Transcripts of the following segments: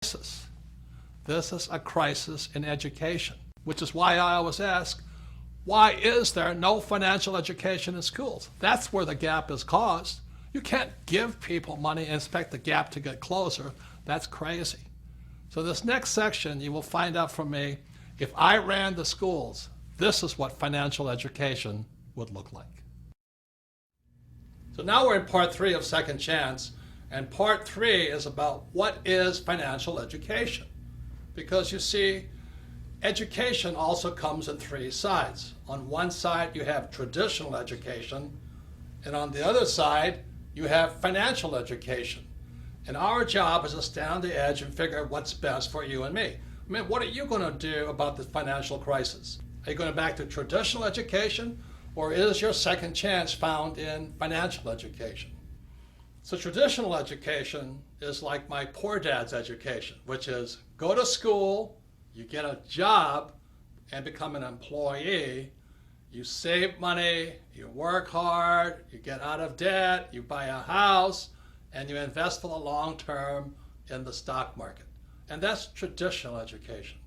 crisis. This is a crisis in education, which is why I always ask, why is there no financial education in schools? That's where the gap is caused. You can't give people money and expect the gap to get closer. That's crazy. So this next section, you will find out from me, if I ran the schools, this is what financial education would look like. So now we're in part 3 of Second Chance, and part 3 is about what is financial education. Because you see, education also comes in 3 sides. On one side, you have traditional education, and on the other side, you have financial education. And our job is to stand on the edge and figure out what's best for you and me. I mean, what are you going to do about the financial crisis? Are you going back to traditional education, or is your second chance found in financial education? So traditional education is like my poor dad's education, which is go to school, you get a job and become an employee, you save money, you work hard, you get out of debt, you buy a house, and you invest for the long term in the stock market. And that's traditional education.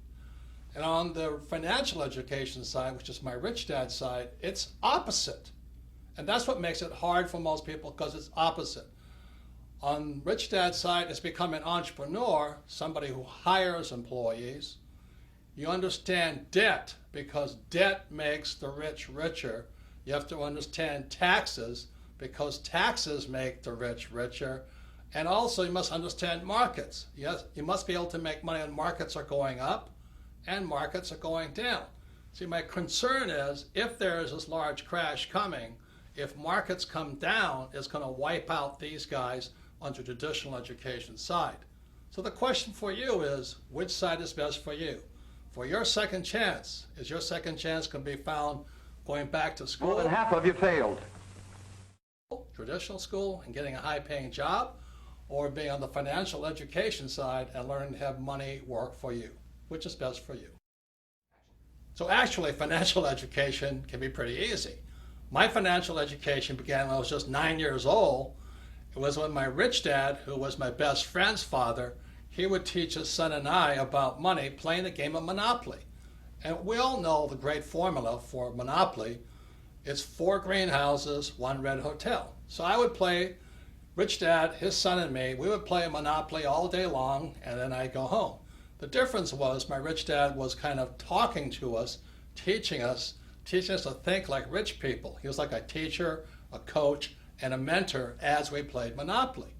And on the financial education side, which is my rich dad side, it's opposite. And that's what makes it hard for most people, because it's opposite. On rich dad's side, it's become an entrepreneur, somebody who hires employees. You understand debt, because debt makes the rich richer. You have to understand taxes, because taxes make the rich richer. And also you must understand markets. Yes, you must be able to make money when markets are going up and markets are going down. See, my concern is if there is this large crash coming, if markets come down, it's going to wipe out these guys on the traditional education side. So the question for you is, which side is best for you? For your second chance, is your second chance going to be found going back to school? More than half of you failed. Traditional school and getting a high-paying job, or being on the financial education side and learning to have money work for you? Which is best for you? So actually, financial education can be pretty easy. My financial education began when I was just 9 years old. It was when my rich dad, who was my best friend's father, he would teach his son and I about money playing the game of Monopoly. And we all know the great formula for Monopoly. It's 4 greenhouses, 1 red hotel. So I would play, rich dad, his son and me, we would play Monopoly all day long, and then I'd go home. The difference was my rich dad was kind of talking to us, teaching us to think like rich people. He was like a teacher, a coach, and a mentor as we played Monopoly.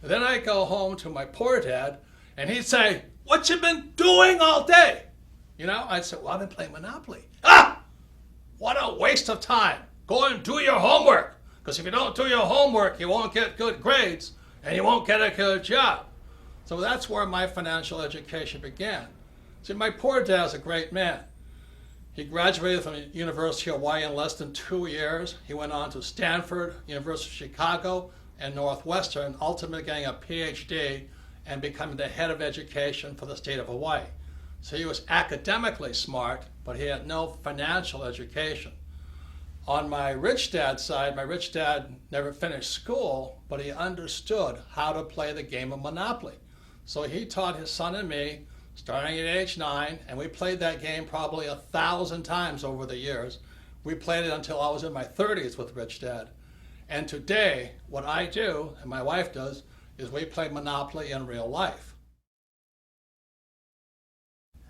And then I'd go home to my poor dad, and he'd say, "What you been doing all day?" You know, I'd say, "Well, I've been playing Monopoly." "Ah! What a waste of time. Go and do your homework. Because if you don't do your homework, you won't get good grades, and you won't get a good job." So that's where my financial education began. See, my poor dad's a great man. He graduated from the University of Hawaii in less than 2 years. He went on to Stanford, University of Chicago, and Northwestern, ultimately getting a PhD and becoming the head of education for the state of Hawaii. So he was academically smart, but he had no financial education. On my rich dad's side, my rich dad never finished school, but he understood how to play the game of Monopoly. So he taught his son and me, starting at age 9, and we played that game probably 1,000 times over the years. We played it until I was in my 30s with rich dad. And today, what I do, and my wife does, is we play Monopoly in real life.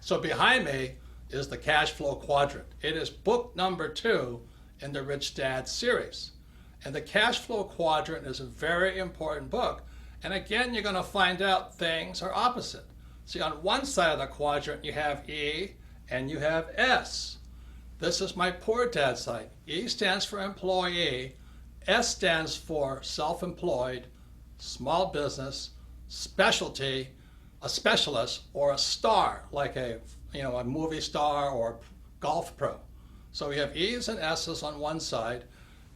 So behind me is the cash flow quadrant. It is book number 2 in the Rich Dad series. And the cash flow quadrant is a very important book. And again, you're going to find out things are opposite. See, on one side of the quadrant, you have E and you have S. This is my poor dad's side. E stands for employee. S stands for self-employed, small business, specialty, a specialist, or a star, like a movie star or golf pro. So we have E's and S's on one side,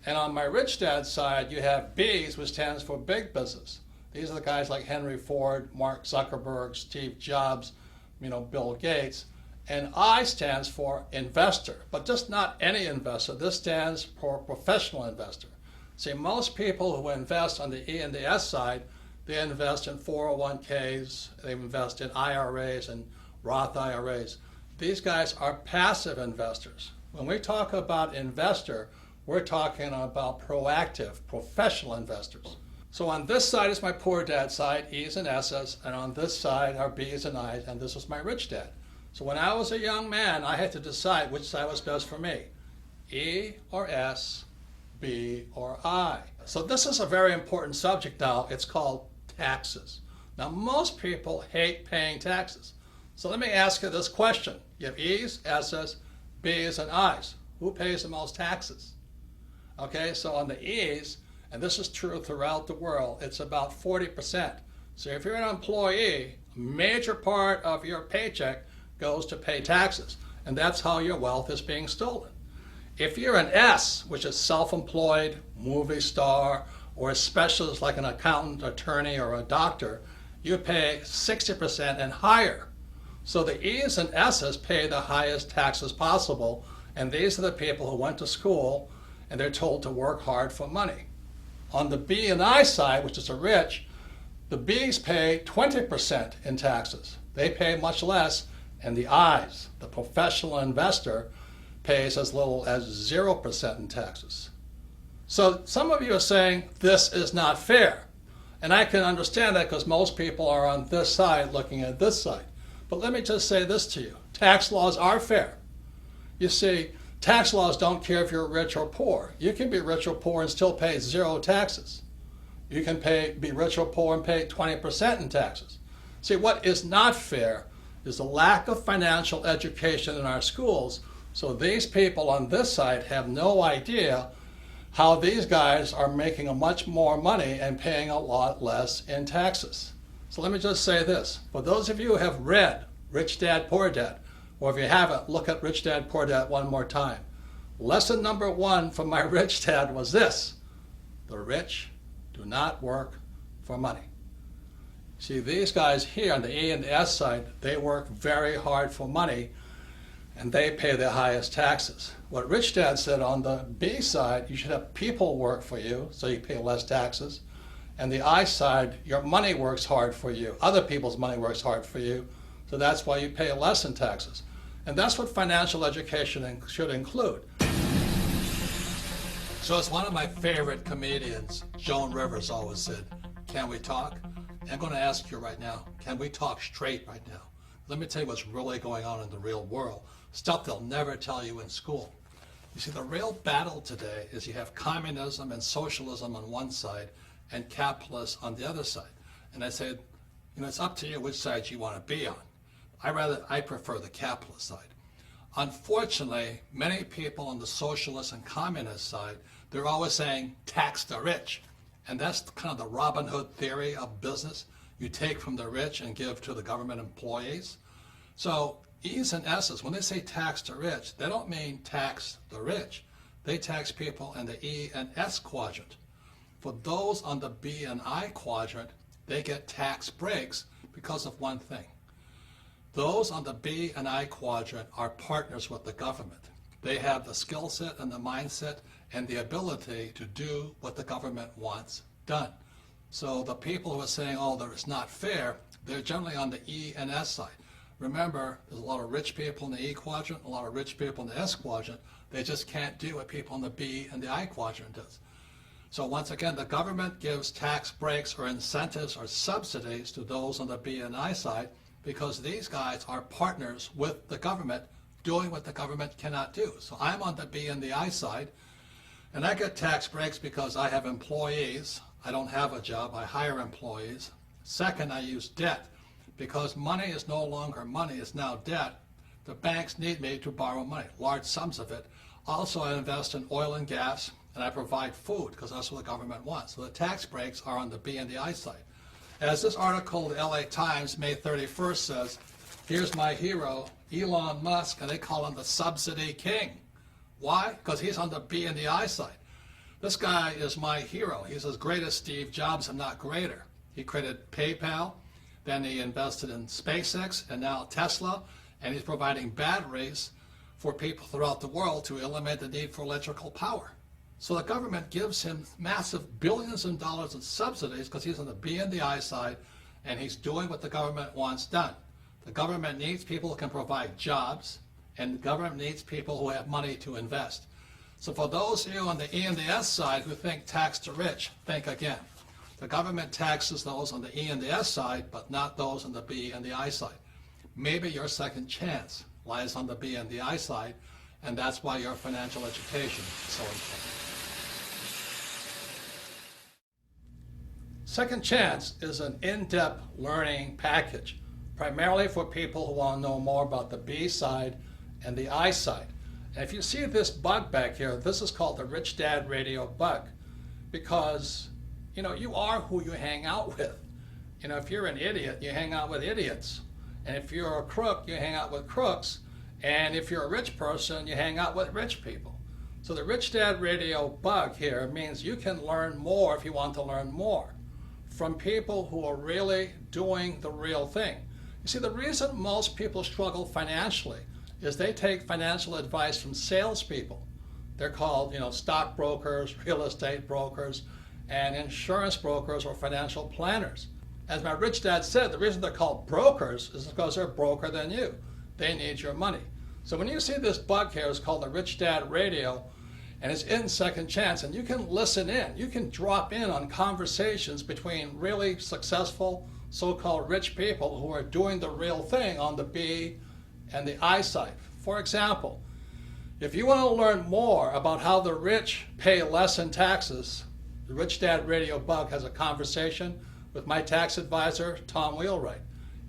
and on my rich dad's side, you have B's, which stands for big business. These are the guys like Henry Ford, Mark Zuckerberg, Steve Jobs, Bill Gates. And I stands for investor, but just not any investor. This stands for professional investor. See, most people who invest on the E and the S side They invest in 401ks, they invest in IRAs and Roth IRAs. These guys are passive investors. When we talk about investor, we're talking about proactive, professional investors. So on this side is my poor dad side, E's and S's, and on this side are B's and I's, and this is my rich dad. So when I was a young man, I had to decide which side was best for me, E or S, B or I. So this is a very important subject now. It's called taxes. Now most people hate paying taxes. So let me ask you this question. You have E's, S's, B's, and I's. Who pays the most taxes? Okay, so on the E's, and this is true throughout the world, it's about 40%. So if you're an employee, a major part of your paycheck goes to pay taxes, and that's how your wealth is being stolen. If you're an S, which is self-employed, movie star, or a specialist like an accountant, attorney, or a doctor, you pay 60% and higher. So the E's and S's pay the highest taxes possible, and these are the people who went to school and they're told to work hard for money. On the B and I side, which is the rich, the B's pay 20% in taxes. They pay much less, and the I's, the professional investor, pays as little as 0% in taxes. So some of you are saying this is not fair. And I can understand that because most people are on this side looking at this side. But let me just say this to you. Tax laws are fair. You see, tax laws don't care if you're rich or poor. You can be rich or poor and still pay 0 taxes. You can be rich or poor and pay 20% in taxes. See, what is not fair is the lack of financial education in our schools. So these people on this side have no idea how these guys are making much more money and paying a lot less in taxes. So let me just say this. For those of you who have read Rich Dad, Poor Dad, or if you haven't, look at Rich Dad, Poor Dad one more time. Lesson number 1 from my rich dad was this: the rich do not work for money. See, these guys here on the E and the S side, they work very hard for money, and they pay the highest taxes. What Rich Dad said on the B side, you should have people work for you, so you pay less taxes. And the I side, your money works hard for you. Other people's money works hard for you, so that's why you pay less in taxes. And that's what financial education should include. So as one of my favorite comedians, Joan Rivers, always said, can we talk? I'm going to ask you right now, can we talk straight right now? Let me tell you what's really going on in the real world. Stuff they'll never tell you in school. You see, the real battle today is you have communism and socialism on one side and capitalists on the other side. And I said, it's up to you which side you want to be on. I prefer the capitalist side. Unfortunately, many people on the socialist and communist side, they're always saying tax the rich. And that's kind of the Robin Hood theory of business. You take from the rich and give to the government employees. So E's and S's, when they say tax the rich, they don't mean tax the rich. They tax people in the E and S quadrant. For those on the B and I quadrant, they get tax breaks because of one thing. Those on the B and I quadrant are partners with the government. They have the skill set and the mindset and the ability to do what the government wants done. So the people who are saying, oh, that it's not fair, they're generally on the E and S side. Remember, there's a lot of rich people in the E quadrant, a lot of rich people in the S quadrant. They just can't do what people in the B and the I quadrant does. So once again, the government gives tax breaks or incentives or subsidies to those on the B and I side because these guys are partners with the government doing what the government cannot do. So I'm on the B and the I side, and I get tax breaks because I have employees. I don't have a job, I hire employees. Second, I use debt. Because money is no longer money, it's now debt. The banks need me to borrow money, large sums of it. Also, I invest in oil and gas, and I provide food, because that's what the government wants. So the tax breaks are on the B and the I side. As this article in the LA Times, May 31st says, here's my hero, Elon Musk, and they call him the subsidy king. Why? Because he's on the B and the I side. This guy is my hero. He's as great as Steve Jobs, and not greater. He created PayPal, then he invested in SpaceX, and now Tesla, and he's providing batteries for people throughout the world to eliminate the need for electrical power. So the government gives him massive billions of dollars in subsidies because he's on the B and the I side, and he's doing what the government wants done. The government needs people who can provide jobs, and the government needs people who have money to invest. So for those of you on the E and the S side who think tax the rich, think again. The government taxes those on the E and the S side, but not those on the B and the I side. Maybe your second chance lies on the B and the I side, and that's why your financial education is so important. Second Chance is an in-depth learning package, primarily for people who want to know more about the B side and the I side. And if you see this bug back here, this is called the Rich Dad Radio bug, because you are who you hang out with. If you're an idiot, you hang out with idiots. And if you're a crook, you hang out with crooks. And if you're a rich person, you hang out with rich people. So the Rich Dad Radio bug here means you can learn more if you want to learn more from people who are really doing the real thing. You see, the reason most people struggle financially is they take financial advice from salespeople. They're called, stockbrokers, real estate brokers, and insurance brokers or financial planners. As my rich dad said, the reason they're called brokers is because they're broker than you. They need your money. So when you see this bug here, it's called the Rich Dad Radio, and it's in Second Chance, and you can listen in. You can drop in on conversations between really successful so-called rich people who are doing the real thing on the B and the I side. For example, if you want to learn more about how the rich pay less in taxes, the Rich Dad Radio bug has a conversation with my tax advisor, Tom Wheelwright.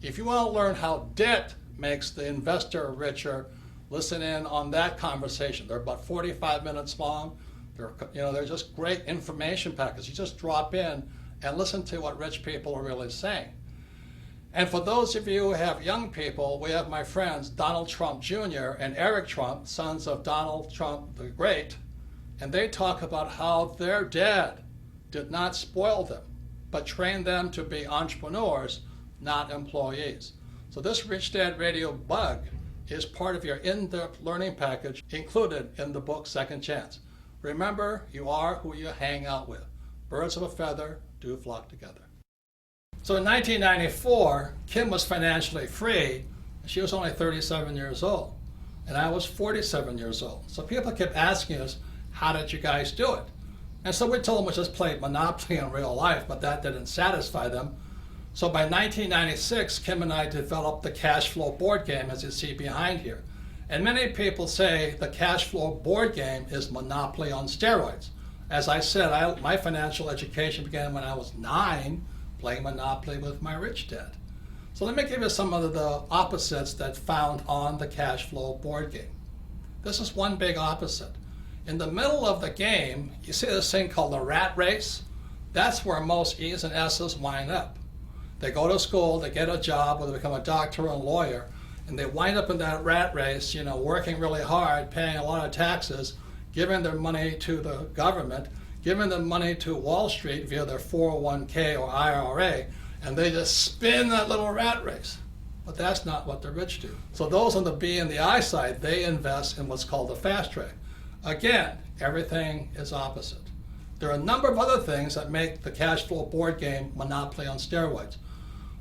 If you want to learn how debt makes the investor richer, listen in on that conversation. They're about 45 minutes long. They're just great information packages. You just drop in and listen to what rich people are really saying. And for those of you who have young people, we have my friends Donald Trump Jr. and Eric Trump, sons of Donald Trump the Great, and they talk about how their dad did not spoil them, but trained them to be entrepreneurs, not employees. So this Rich Dad Radio bug is part of your in-depth learning package included in the book Second Chance. Remember, you are who you hang out with. Birds of a feather do flock together. So in 1994, Kim was financially free. She was only 37 years old, and I was 47 years old. So people kept asking us, how did you guys do it? And so we told them we just played Monopoly in real life, but that didn't satisfy them. So by 1996, Kim and I developed the cash flow board game, as you see behind here. And many people say the cash flow board game is Monopoly on steroids. As I said, my financial education began when I was 9, playing Monopoly with my rich dad. So let me give you some of the opposites that found on the cash flow board game. This is one big opposite. In the middle of the game, you see this thing called the rat race? That's where most E's and S's wind up. They go to school, they get a job, or they become a doctor or a lawyer, and they wind up in that rat race, working really hard, paying a lot of taxes, giving their money to the government, giving them money to Wall Street via their 401k or IRA, and they just spin that little rat race. But that's not what the rich do. So those on the B and the I side, they invest in what's called the fast track. Again, everything is opposite. There are a number of other things that make the cash flow board game Monopoly on steroids.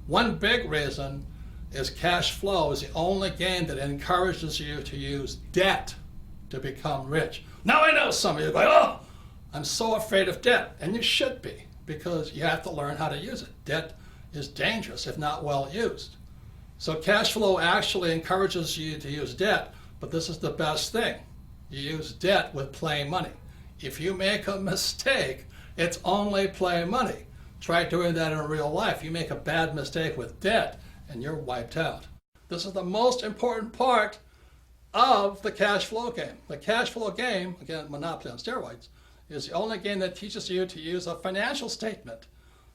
One big reason is cash flow is the only game that encourages you to use debt to become rich. Now I know some of you are going, oh, I'm so afraid of debt. And you should be, because you have to learn how to use it. Debt is dangerous if not well used. So cash flow actually encourages you to use debt, but this is the best thing. You use debt with play money. If you make a mistake, it's only play money. Try doing that in real life. You make a bad mistake with debt, and you're wiped out. This is the most important part of the cash flow game. The cash flow game, again, Monopoly on steroids, is the only game that teaches you to use a financial statement.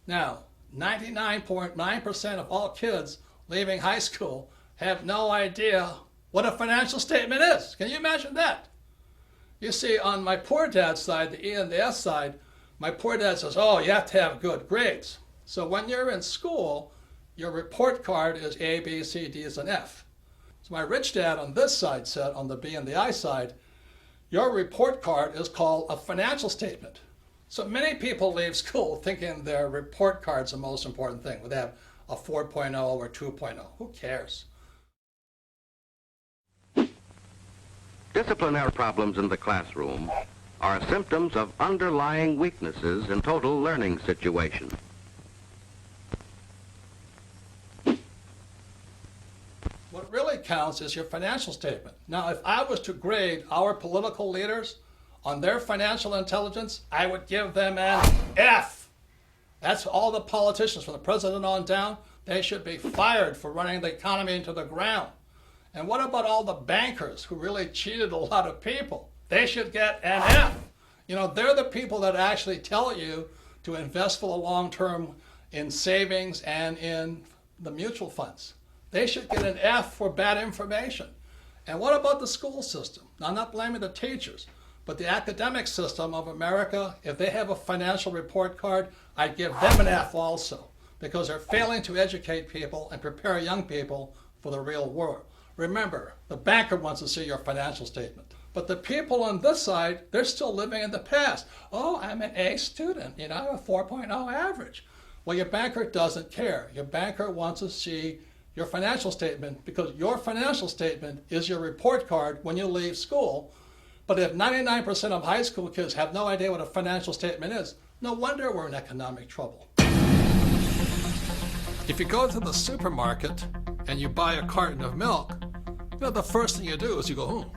Now, 99.9% of all kids leaving high school have no idea what a financial statement is. Can you imagine that? You see, on my poor dad's side, the E and the S side, my poor dad says, oh, you have to have good grades. So when you're in school, your report card is A, B, C, D's, and F. So my rich dad on this side said, on the B and the I side, Your report card is called a financial statement. So many people leave school thinking their report card's the most important thing. They have a 4.0 or 2.0. Who cares? Disciplinary problems in the classroom are symptoms of underlying weaknesses in total learning situation. What really counts is your financial statement. Now, if I was to grade our political leaders on their financial intelligence, I would give them an F. That's all the politicians from the president on down. They should be fired for running the economy into the ground. And what about all the bankers who really cheated a lot of people? They should get an F. You know, they're the people that actually tell you to invest for the long term in savings and in the mutual funds. They should get an F for bad information. And what about the school system? Now, I'm not blaming the teachers, but the academic system of America, if they have a financial report card, I'd give them an F also, because they're failing to educate people and prepare young people for the real world. Remember, the banker wants to see your financial statement. But the people on this side, they're still living in the past. Oh, I'm an A student, you know, I have a 4.0 average. Well, your banker doesn't care. Your banker wants to see your financial statement, because your financial statement is your report card when you leave school. But if 99% of high school kids have no idea what a financial statement is, no wonder we're in economic trouble. If you go to the supermarket and you buy a carton of milk, you know, the first thing you do is you go,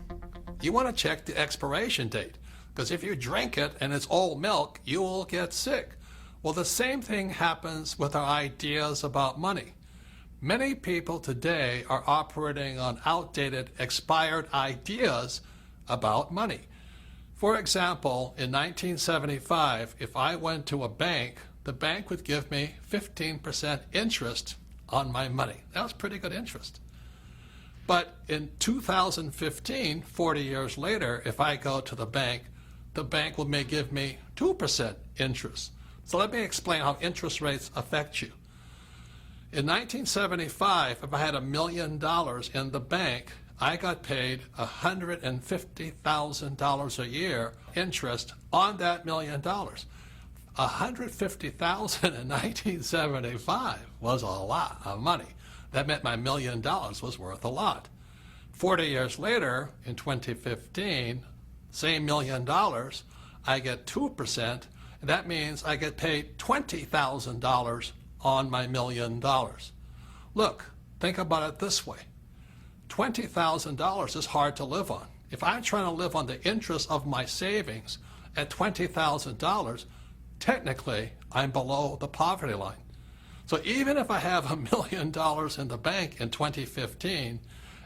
you want to check the expiration date, because if you drink it and it's old milk, you will get sick. Well, the same thing happens with our ideas about money. Many people today are operating on outdated, expired ideas about money. For example, in 1975, if I went to a bank, the bank would give me 15% interest on my money. That was pretty good interest. But in 2015, 40 years later, if I go to the bank may give me 2% interest. So let me explain how interest rates affect you. In 1975, if I had $1 million in the bank, I got paid $150,000 a year interest on that $1 million. $150,000 in 1975 was a lot of money. That meant my $1 million was worth a lot. 40 years later, in 2015, same $1 million, I get 2%, and that means I get paid $20,000 on my $1 million. Look, think about it this way. $20,000 is hard to live on. If I'm trying to live on the interest of my savings at $20,000, technically I'm below the poverty line. So even if I have $1 million in the bank in 2015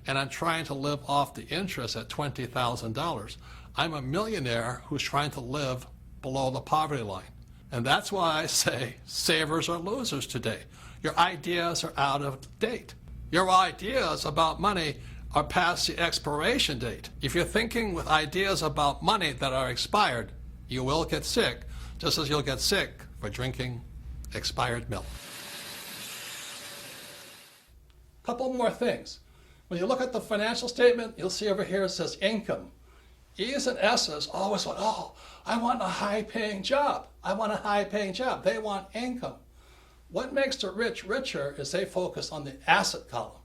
and I'm trying to live off the interest at $20,000, I'm a millionaire who's trying to live below the poverty line. And that's why I say savers are losers today. Your ideas are out of date. Your ideas about money are past the expiration date. If you're thinking with ideas about money that are expired, you will get sick, just as you'll get sick for drinking expired milk. Couple more things. When you look at the financial statement, you'll see over here it says income. E's and S's always want, oh, I want a high-paying job. I want a high-paying job. They want income. What makes the rich richer is they focus on the asset column.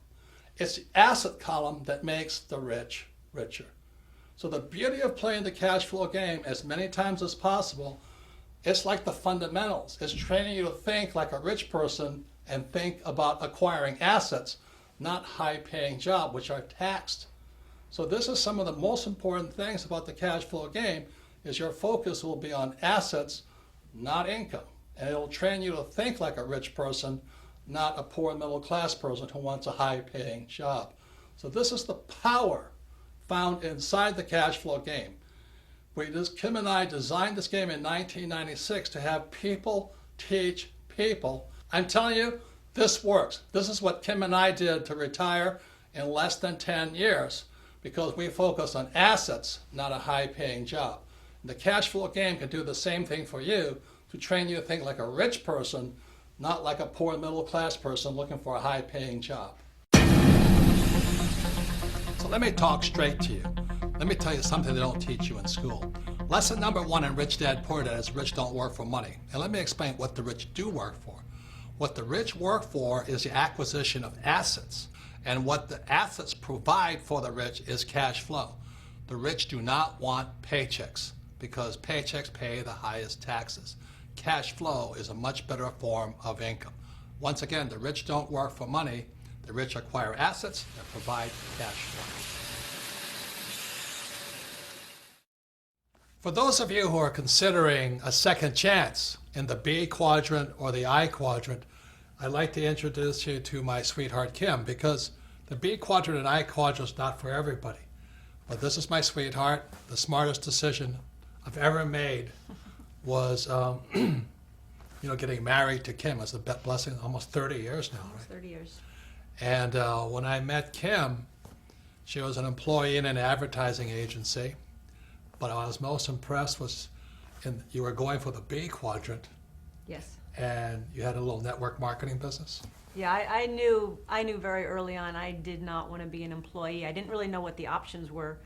It's the asset column that makes the rich richer. So the beauty of playing the cash flow game as many times as possible, it's like the fundamentals. It's training you to think like a rich person and think about acquiring assets, not high-paying jobs, which are taxed. So this is some of the most important things about the cash flow game, is your focus will be on assets, not income. And it'll train you to think like a rich person, not a poor middle class person who wants a high-paying job. So this is the power found inside the cash flow game. Kim and I designed this game in 1996 to have people teach people. I'm telling you, this works. This is what Kim and I did to retire in less than 10 years, because we focus on assets, not a high-paying job. And the cash flow game can do the same thing for you, to train you to think like a rich person, not like a poor middle-class person looking for a high-paying job. So let me talk straight to you. Let me tell you something they don't teach you in school. Lesson number 1 in Rich Dad Poor Dad is rich don't work for money. And let me explain what the rich do work for. What the rich work for is the acquisition of assets. And what the assets provide for the rich is cash flow. The rich do not want paychecks because paychecks pay the highest taxes. Cash flow is a much better form of income. Once again, the rich don't work for money. The rich acquire assets that provide cash flow. For those of you who are considering a second chance in the B quadrant or the I quadrant, I'd like to introduce you to my sweetheart Kim, because the B quadrant and I quadrant is not for everybody. But this is my sweetheart. The smartest decision I've ever made was getting married to Kim. It's a blessing, almost 30 years now, Almost right? 30 years. And when I met Kim, she was an employee in an advertising agency. But I was most impressed was you were going for the B quadrant, Yes. and you had a little network marketing business. Yeah, I knew very early on I did not want to be an employee. I didn't really know what the options were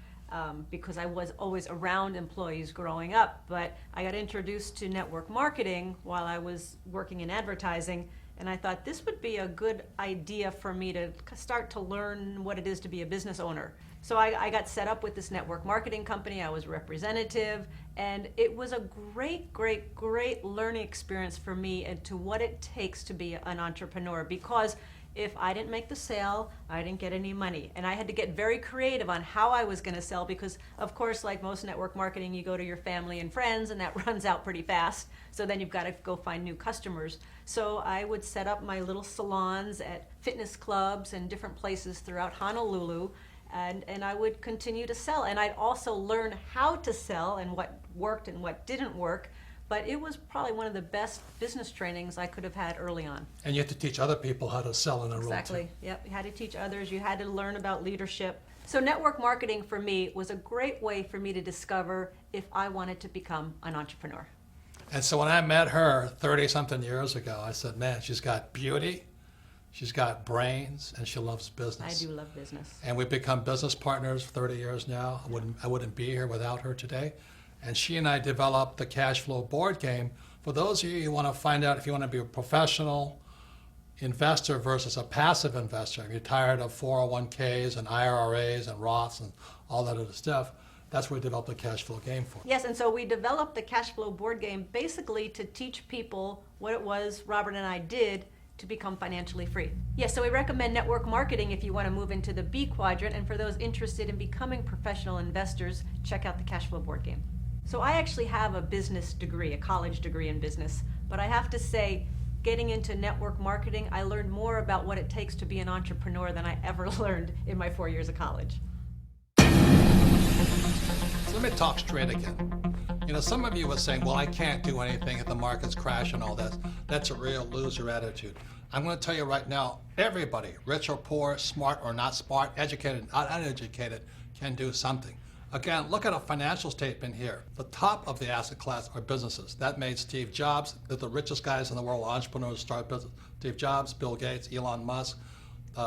because I was always around employees growing up. But I got introduced to network marketing while I was working in advertising, and I thought this would be a good idea for me to start to learn what it is to be a business owner. So I got set up with this network marketing company. I was representative, and it was a great, great, great learning experience for me into what it takes to be an entrepreneur, because if I didn't make the sale, I didn't get any money. And I had to get very creative on how I was gonna sell because, of course, like most network marketing, you go to your family and friends and that runs out pretty fast. So then you've gotta go find new customers. So I would set up my little salons at fitness clubs and different places throughout Honolulu, and I would continue to sell. And I'd also learn how to sell and what worked and what didn't work. But it was probably one of the best business trainings I could have had early on. And you have to teach other people how to sell in a role too. Exactly. Yep. You had to teach others. You had to learn about leadership. So network marketing for me was a great way for me to discover if I wanted to become an entrepreneur. And so when I met her 30-something years ago, I said, man, she's got beauty, she's got brains, and she loves business. I do love business. And we've become business partners for 30 years now. I wouldn't be here without her today. And she and I developed the cash flow board game. For those of you who want to find out if you want to be a professional investor versus a passive investor, if you're tired of 401ks and IRAs and Roths and all that other stuff, that's what we developed the cash flow game for. Yes, and so we developed the cash flow board game basically to teach people what it was Robert and I did to become financially free. Yes, so we recommend network marketing if you want to move into the B quadrant, and for those interested in becoming professional investors, check out the cash flow board game. So I actually have a business degree, a college degree in business, but I have to say, getting into network marketing, I learned more about what it takes to be an entrepreneur than I ever learned in my 4 years of college. So let me talk straight again. You know, some of you were saying, well, I can't do anything if the markets crash and all that. That's a real loser attitude. I'm going to tell you right now, everybody, rich or poor, smart or not smart, educated, not uneducated, can do something. Again, look at a financial statement here. The top of the asset class are businesses. That made Steve Jobs, the richest guys in the world, entrepreneurs, start business. Steve Jobs, Bill Gates, Elon Musk,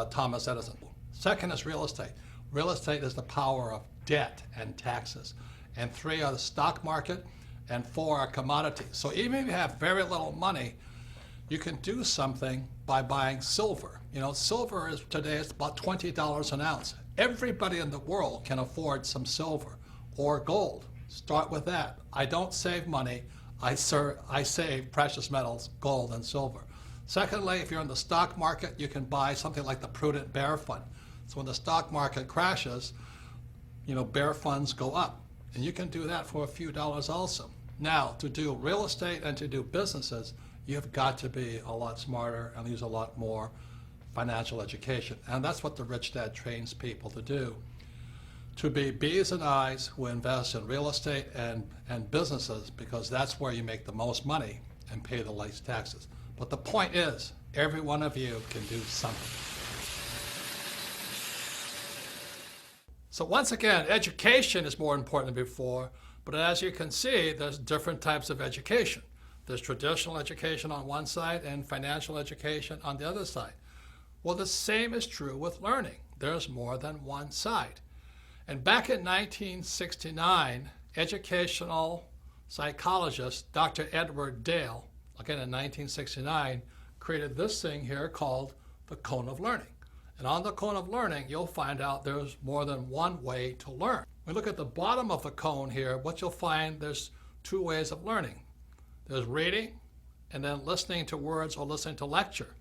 Thomas Edison. Second is real estate. Real estate is the power of debt and taxes. And 3 are the stock market, and 4 are commodities. So even if you have very little money, you can do something by buying silver. You know, silver is today it's about $20 an ounce. Everybody in the world can afford some silver or gold. Start with that. I don't save money. I save precious metals, gold and silver. Secondly, if you're in the stock market, you can buy something like the Prudent Bear Fund. So when the stock market crashes, you know, bear funds go up. And you can do that for a few dollars also. Now, to do real estate and to do businesses, you've got to be a lot smarter and use a lot more financial education. And that's what the Rich Dad trains people to do. To be B's and I's who invest in real estate and businesses, because that's where you make the most money and pay the least taxes. But the point is, every one of you can do something. So once again, education is more important than before, but as you can see, there's different types of education. There's traditional education on one side and financial education on the other side. Well, the same is true with learning. There's more than one side. And back in 1969, educational psychologist Dr. Edward Dale, again in 1969, created this thing here called the cone of learning. And on the cone of learning, you'll find out there's more than one way to learn. When you look at the bottom of the cone here, what you'll find, there's two ways of learning. There's reading and then listening to words or listening to lecture.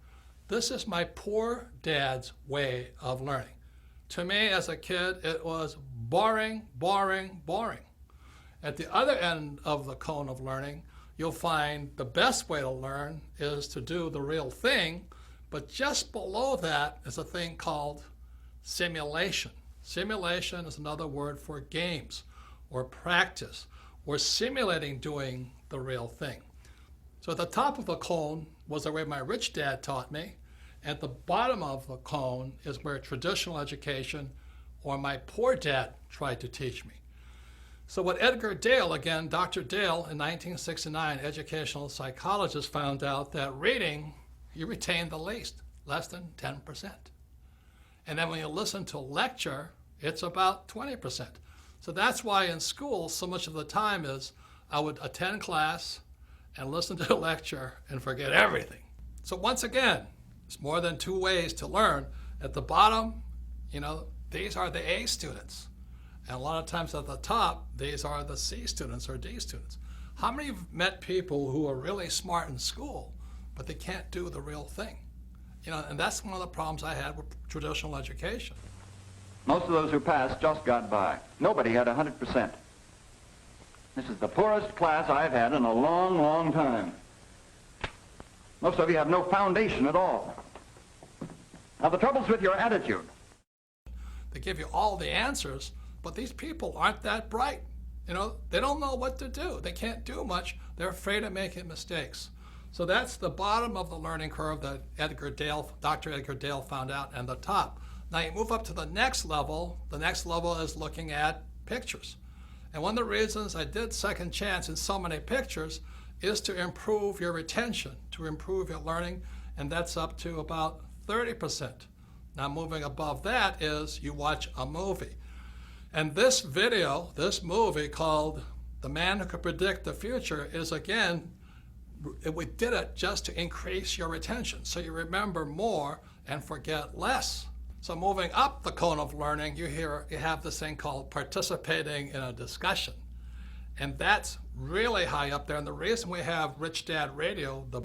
This is my poor dad's way of learning. To me, as a kid, it was boring, boring, boring. At the other end of the cone of learning, you'll find the best way to learn is to do the real thing, but just below that is a thing called simulation. Simulation is another word for games or practice or simulating doing the real thing. So at the top of the cone was the way my rich dad taught me. At the bottom of the cone is where traditional education or my poor dad tried to teach me. So what Edgar Dale, again, Dr. Dale in 1969, educational psychologist, found out that reading, you retain the least, less than 10%. And then when you listen to lecture, it's about 20%. So that's why in school, so much of the time is I would attend class and listen to the lecture and forget everything. So once again, it's more than two ways to learn. At the bottom, these are the A students. And a lot of times at the top, these are the C students or D students. How many of you have met people who are really smart in school, but they can't do the real thing? And that's one of the problems I had with traditional education. Most of those who passed just got by. Nobody had 100%. This is the poorest class I've had in a long, long time. Most of you have no foundation at all. Now, the trouble's with your attitude. They give you all the answers, but these people aren't that bright. They don't know what to do. They can't do much. They're afraid of making mistakes. So that's the bottom of the learning curve that Dr. Edgar Dale found out, and the top. Now you move up to the next level. The next level is looking at pictures. And one of the reasons I did Second Chance in so many pictures is to improve your retention, to improve your learning, and that's up to about 30%. Now moving above that is you watch a movie. And this movie called The Man Who Could Predict the Future is, again, we did it just to increase your retention, so you remember more and forget less. So moving up the cone of learning, you have this thing called participating in a discussion. And that's really high up there. And the reason we have Rich Dad Radio, the